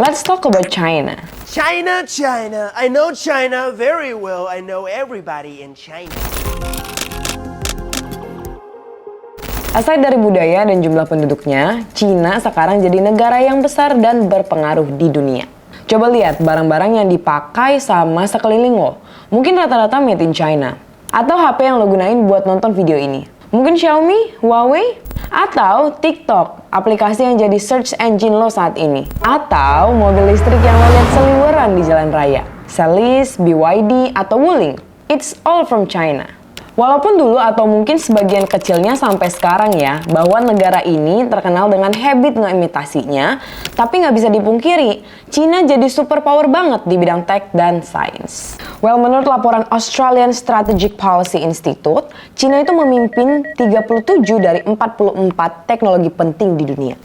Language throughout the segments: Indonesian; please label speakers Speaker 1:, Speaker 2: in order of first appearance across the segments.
Speaker 1: Let's talk about China.
Speaker 2: China, China. I know China very well. I know everybody in China.
Speaker 1: Asal dari budaya dan jumlah penduduknya, Cina sekarang jadi negara yang besar dan berpengaruh di dunia. Coba lihat barang-barang yang dipakai sama sekeliling lo. Mungkin rata-rata made in China. Atau HP yang lo gunain buat nonton video ini. Mungkin Xiaomi, Huawei, atau TikTok, aplikasi yang jadi search engine lo saat ini. Atau mobil listrik yang lo lihat seliweran di jalan raya. Celis, BYD, atau Wuling. It's all from China. Walaupun dulu atau mungkin sebagian kecilnya sampai sekarang ya, bahwa negara ini terkenal dengan habit ngeimitasinya, tapi nggak bisa dipungkiri, Cina jadi superpower banget di bidang tech dan sains. Well, menurut laporan Australian Strategic Policy Institute, Cina itu memimpin 37 dari 44 teknologi penting di dunia.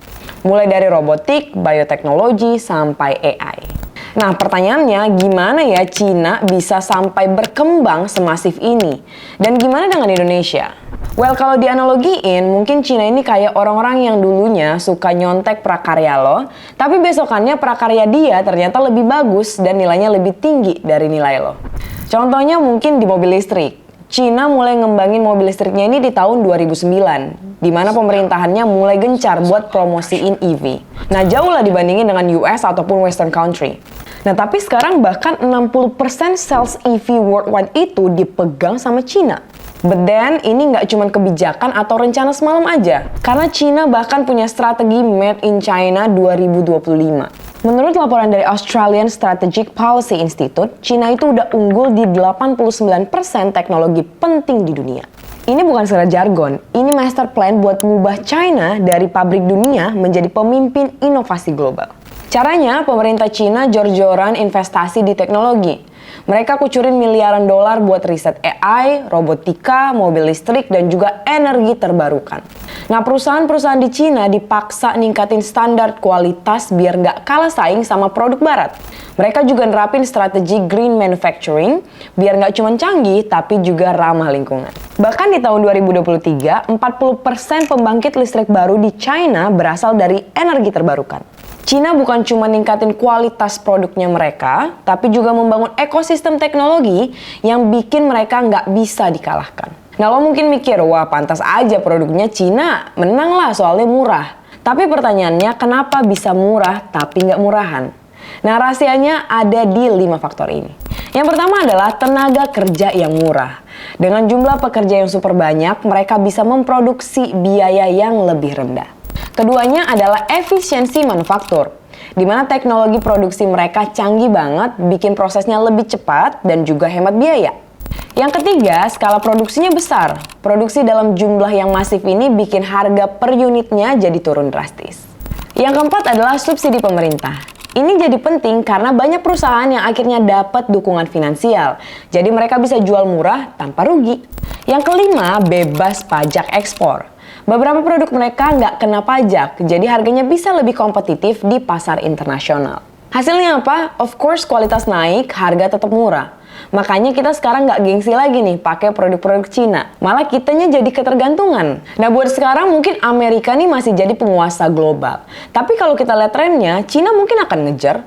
Speaker 1: Mulai dari robotik, bioteknologi, sampai AI. Nah, pertanyaannya gimana ya Cina bisa sampai berkembang semasif ini? Dan gimana dengan Indonesia? Well, kalau dianalogiin, mungkin Cina ini kayak orang-orang yang dulunya suka nyontek prakarya lo, tapi besokannya prakarya dia ternyata lebih bagus dan nilainya lebih tinggi dari nilai lo. Contohnya mungkin di mobil listrik. Cina mulai ngembangin mobil listriknya ini di tahun 2009, di mana pemerintahannya mulai gencar buat promosiin EV. Nah, jauh lah dibandingin dengan US ataupun Western country. Nah, tapi sekarang bahkan 60% sales EV worldwide itu dipegang sama Cina. But then, ini nggak cuma kebijakan atau rencana semalam aja. Karena Cina bahkan punya strategi Made in China 2025. Menurut laporan dari Australian Strategic Policy Institute, Cina itu udah unggul di 89% teknologi penting di dunia. Ini bukan sekedar jargon, ini master plan buat mengubah China dari pabrik dunia menjadi pemimpin inovasi global. Caranya, pemerintah Cina jor-joran investasi di teknologi. Mereka kucurin miliaran dolar buat riset AI, robotika, mobil listrik, dan juga energi terbarukan. Nah, perusahaan-perusahaan di Cina dipaksa ningkatin standar kualitas biar nggak kalah saing sama produk barat. Mereka juga nerapin strategi green manufacturing biar nggak cuma canggih tapi juga ramah lingkungan. Bahkan di tahun 2023, 40% pembangkit listrik baru di China berasal dari energi terbarukan. Cina bukan cuma ningkatin kualitas produknya mereka, tapi juga membangun ekosistem teknologi yang bikin mereka nggak bisa dikalahkan. Nah, lo mungkin mikir, wah pantas aja produknya Cina, menang lah soalnya murah. Tapi pertanyaannya, kenapa bisa murah tapi nggak murahan? Nah, rahasianya ada di 5 faktor ini. Yang pertama adalah tenaga kerja yang murah. Dengan jumlah pekerja yang super banyak, mereka bisa memproduksi biaya yang lebih rendah. Keduanya adalah efisiensi manufaktur, di mana teknologi produksi mereka canggih banget, bikin prosesnya lebih cepat dan juga hemat biaya. Yang ketiga, skala produksinya besar. Produksi dalam jumlah yang masif ini bikin harga per unitnya jadi turun drastis. Yang keempat adalah subsidi pemerintah. Ini jadi penting karena banyak perusahaan yang akhirnya dapat dukungan finansial, jadi mereka bisa jual murah tanpa rugi. Yang kelima, bebas pajak ekspor. Beberapa produk mereka nggak kena pajak, jadi harganya bisa lebih kompetitif di pasar internasional. Hasilnya apa? Of course kualitas naik, harga tetap murah. Makanya kita sekarang nggak gengsi lagi nih pakai produk-produk Cina. Malah kitanya jadi ketergantungan. Nah, buat sekarang mungkin Amerika nih masih jadi penguasa global. Tapi kalau kita lihat trennya, Cina mungkin akan ngejar.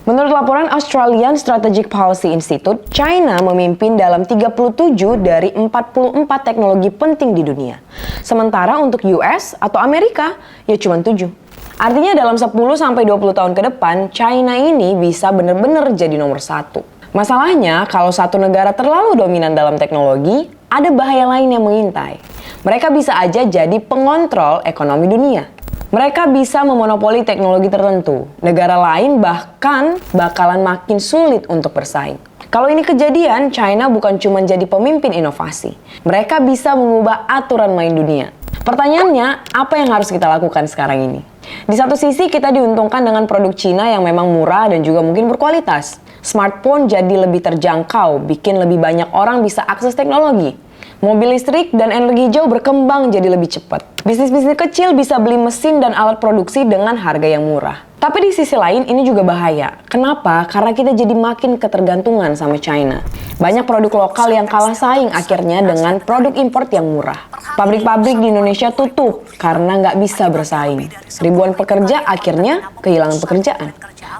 Speaker 1: Menurut laporan Australian Strategic Policy Institute, China memimpin dalam 37 dari 44 teknologi penting di dunia. Sementara untuk US atau Amerika, ya cuma 7. Artinya dalam 10-20 tahun ke depan, China ini bisa bener-bener jadi nomor 1. Masalahnya, kalau satu negara terlalu dominan dalam teknologi, ada bahaya lain yang mengintai. Mereka bisa aja jadi pengontrol ekonomi dunia. Mereka bisa memonopoli teknologi tertentu. Negara lain bahkan bakalan makin sulit untuk bersaing. Kalau ini kejadian, China bukan cuma jadi pemimpin inovasi. Mereka bisa mengubah aturan main dunia. Pertanyaannya, apa yang harus kita lakukan sekarang ini? Di satu sisi kita diuntungkan dengan produk Cina yang memang murah dan juga mungkin berkualitas. Smartphone jadi lebih terjangkau, bikin lebih banyak orang bisa akses teknologi. Mobil listrik dan energi hijau berkembang jadi lebih cepat. Bisnis-bisnis kecil bisa beli mesin dan alat produksi dengan harga yang murah. Tapi di sisi lain ini juga bahaya. Kenapa? Karena kita jadi makin ketergantungan sama China. Banyak produk lokal yang kalah saing akhirnya dengan produk import yang murah. Pabrik-pabrik di Indonesia tutup karena nggak bisa bersaing. Ribuan pekerja akhirnya kehilangan pekerjaan.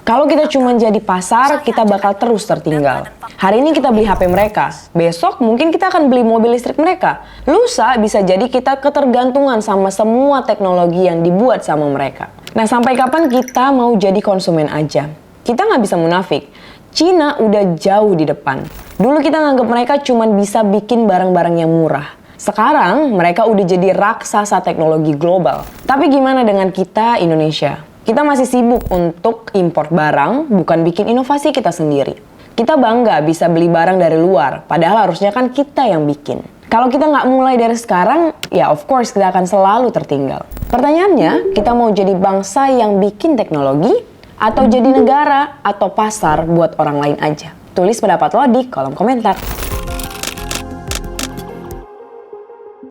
Speaker 1: Kalau kita cuma jadi pasar, kita bakal terus tertinggal. Hari ini kita beli HP mereka, besok mungkin kita akan beli mobil listrik mereka. Lusa bisa jadi kita ketergantungan sama semua teknologi yang dibuat sama mereka. Nah, sampai kapan kita mau jadi konsumen aja? Kita nggak bisa munafik. Cina udah jauh di depan. Dulu kita nganggap mereka cuma bisa bikin barang-barang yang murah. Sekarang mereka udah jadi raksasa teknologi global. Tapi gimana dengan kita Indonesia? Kita masih sibuk untuk import barang, bukan bikin inovasi kita sendiri. Kita bangga bisa beli barang dari luar, padahal harusnya kan kita yang bikin. Kalau kita nggak mulai dari sekarang, ya of course kita akan selalu tertinggal. Pertanyaannya, kita mau jadi bangsa yang bikin teknologi, atau jadi negara atau pasar buat orang lain aja? Tulis pendapat lo di kolom komentar.